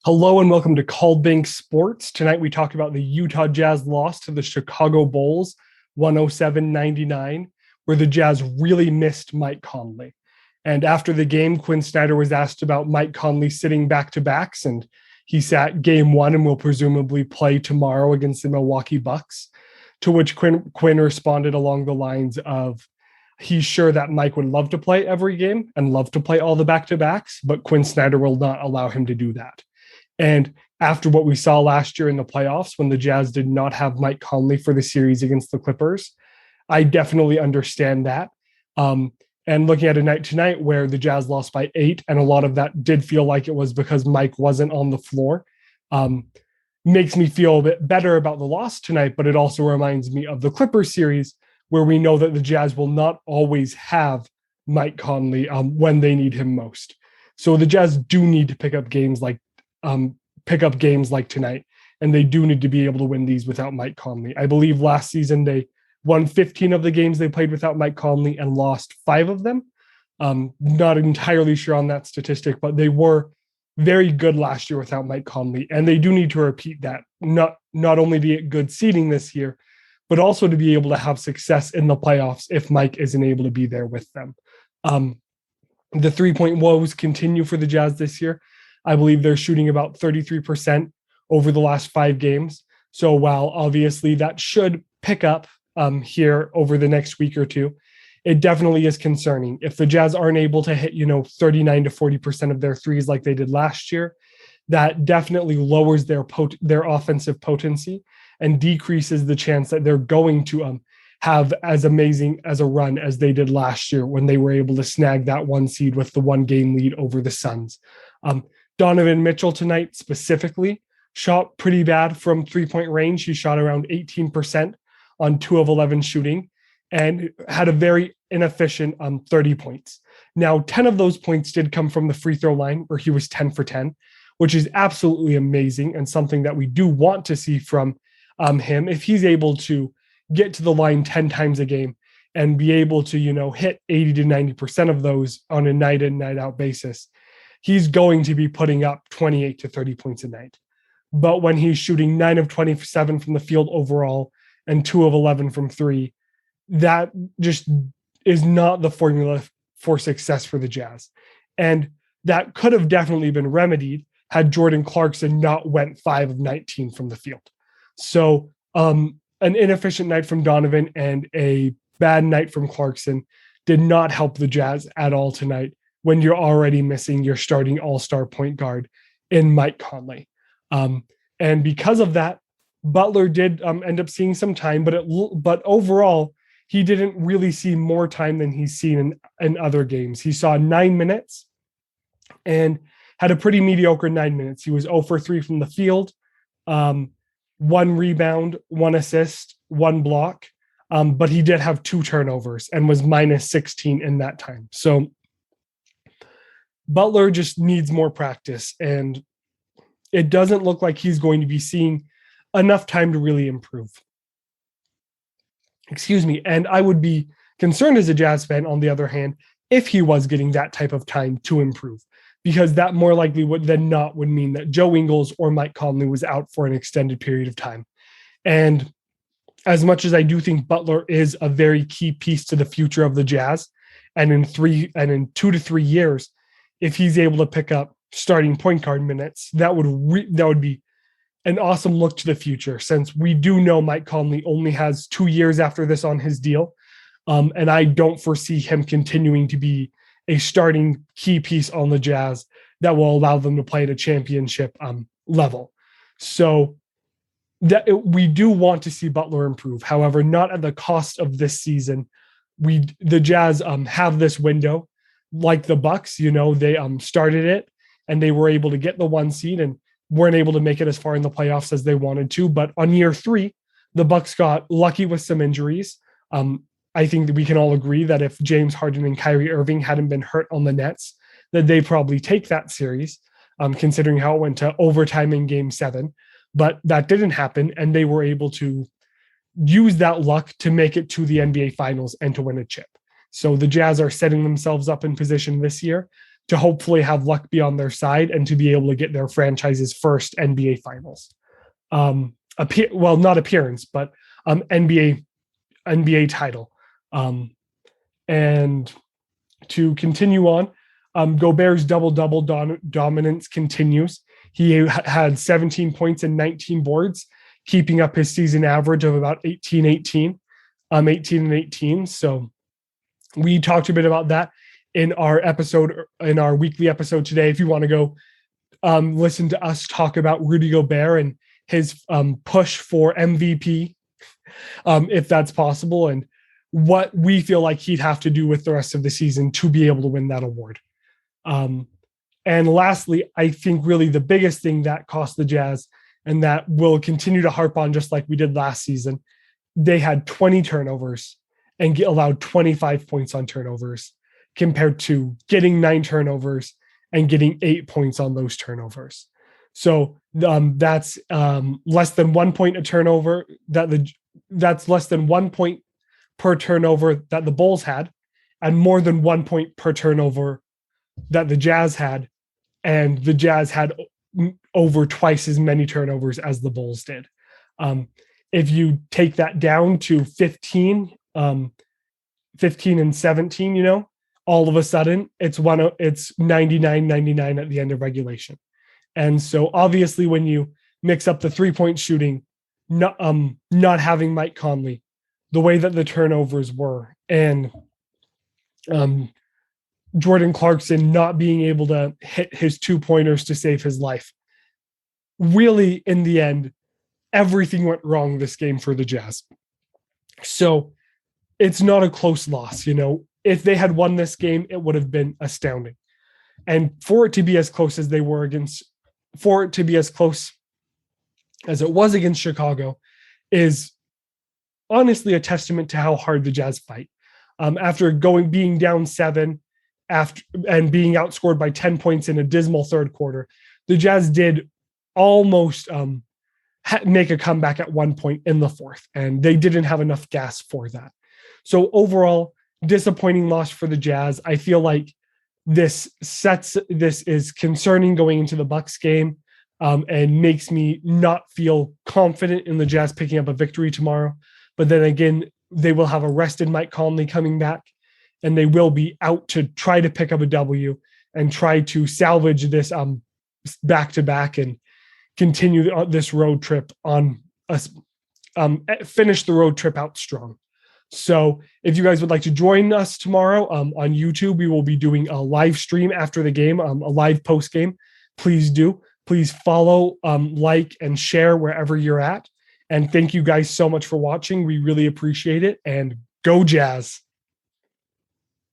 Hello and welcome to Called Bank Sports. Tonight we talk about the Utah Jazz loss to the Chicago Bulls 107-99, where the Jazz really missed Mike Conley. And after the game, Quinn Snyder was asked about Mike Conley sitting back-to-backs, and he sat game one and will presumably play tomorrow against the Milwaukee Bucks, to which Quinn responded along the lines of, he's sure that Mike would love to play every game and love to play all the back-to-backs, but Quinn Snyder will not allow him to do that. And after what we saw last year in the playoffs, when the Jazz did not have Mike Conley for the series against the Clippers, I definitely understand that. And looking at a night tonight where the Jazz lost by 8, and a lot of that did feel like it was because Mike wasn't on the floor, makes me feel a bit better about the loss tonight, but it also reminds me of the Clippers series where we know that the Jazz will not always have Mike Conley when they need him most. So the Jazz do need to pick up games like tonight, and they do need to be able to win these without Mike Conley. I believe last season they won 15 of the games they played without Mike Conley and lost 5 of them. Not entirely sure on that statistic, but they were very good last year without Mike Conley, and they do need to repeat that, not only to get good seeding this year, but also to be able to have success in the playoffs if Mike isn't able to be there with them. The three-point woes continue for the Jazz this year. I believe they're shooting about 33% over the last 5 games. So while obviously that should pick up here over the next week or two, it definitely is concerning. If the Jazz aren't able to hit, 39 to 40% of their threes like they did last year, that definitely lowers their offensive potency and decreases the chance that they're going to have as amazing as a run as they did last year when they were able to snag that 1 seed with the 1-game lead over the Suns. Donovan Mitchell tonight specifically shot pretty bad from 3-point range. He shot around 18% on 2 of 11 shooting and had a very inefficient 30 points. Now, 10 of those points did come from the free throw line where he was 10 for 10, which is absolutely amazing and something that we do want to see from him. If he's able to get to the line 10 times a game and be able to, hit 80 to 90% of those on a night in, night out basis, he's going to be putting up 28 to 30 points a night. But when he's shooting 9 of 27 from the field overall and 2 of 11 from 3, that just is not the formula for success for the Jazz. And that could have definitely been remedied had Jordan Clarkson not went 5 of 19 from the field. So an inefficient night from Donovan and a bad night from Clarkson did not help the Jazz at all tonight when you're already missing your starting all-star point guard in Mike Conley. And because of that, Butler did end up seeing some time, but overall, he didn't really see more time than he's seen in other games. He saw 9 minutes and had a pretty mediocre 9 minutes. He was 0 for 3 from the field, 1 rebound, 1 assist, 1 block, but he did have 2 turnovers and was minus 16 in that time. So Butler just needs more practice, and it doesn't look like he's going to be seeing enough time to really improve. And I would be concerned as a Jazz fan, on the other hand, if he was getting that type of time to improve, because that more likely would mean that Joe Ingles or Mike Conley was out for an extended period of time. And as much as I do think Butler is a very key piece to the future of the Jazz, and in 2 to 3 years, if he's able to pick up starting point guard minutes, that would be an awesome look to the future, since we do know Mike Conley only has 2 years after this on his deal. And I don't foresee him continuing to be a starting key piece on the Jazz that will allow them to play at a championship level. So we do want to see Butler improve. However, not at the cost of this season. The Jazz have this window, like the Bucks, they started it and they were able to get the 1 seed and weren't able to make it as far in the playoffs as they wanted to. But on year 3, the Bucks got lucky with some injuries. I think that we can all agree that if James Harden and Kyrie Irving hadn't been hurt on the Nets, that they probably take that series, considering how it went to overtime in Game 7. But that didn't happen, and they were able to use that luck to make it to the NBA Finals and to win a chip. So the Jazz are setting themselves up in position this year to hopefully have luck be on their side and to be able to get their franchise's first NBA Finals. Not appearance, but NBA title. And to continue on, Gobert's double-double dominance continues. He had 17 points and 19 boards, keeping up his season average of about 18 and 18. So we talked a bit about that in our weekly episode today. If you want to go listen to us talk about Rudy Gobert and his push for MVP, if that's possible, and what we feel like he'd have to do with the rest of the season to be able to win that award. And lastly, I think really the biggest thing that cost the Jazz, and that we'll continue to harp on just like we did last season, they had 20 turnovers and allowed 25 points on turnovers, compared to getting 9 turnovers and getting 8 points on those turnovers. So that's less than 1 point a turnover. That's less than 1 point per turnover that the Bulls had, and more than 1 point per turnover that the Jazz had. And the Jazz had over twice as many turnovers as the Bulls did. If you take that down to 15 and 17, all of a sudden it's 99-99 at the end of regulation. And so obviously when you mix up the 3-point shooting, not having Mike Conley, the way that the turnovers were, and Jordan Clarkson not being able to hit his 2-pointers to save his life. Really, in the end, everything went wrong this game for the Jazz. So it's not a close loss. If they had won this game, it would have been astounding. And for it to be as close as it was against Chicago is honestly a testament to how hard the Jazz fight. After being down 7 and being outscored by 10 points in a dismal third quarter, the Jazz did almost make a comeback at 1 point in the fourth, and they didn't have enough gas for that. So overall, disappointing loss for the Jazz. I feel like this is concerning going into the Bucks game, and makes me not feel confident in the Jazz picking up a victory tomorrow. But then again, they will have a rested Mike Conley coming back, and they will be out to try to pick up a W and try to salvage this back-to-back and continue this road trip on us, finish the road trip out strong. So if you guys would like to join us tomorrow on YouTube, we will be doing a live stream after the game, a live post game. Please do. Please follow, like, and share wherever you're at. And thank you guys so much for watching. We really appreciate it. And go Jazz.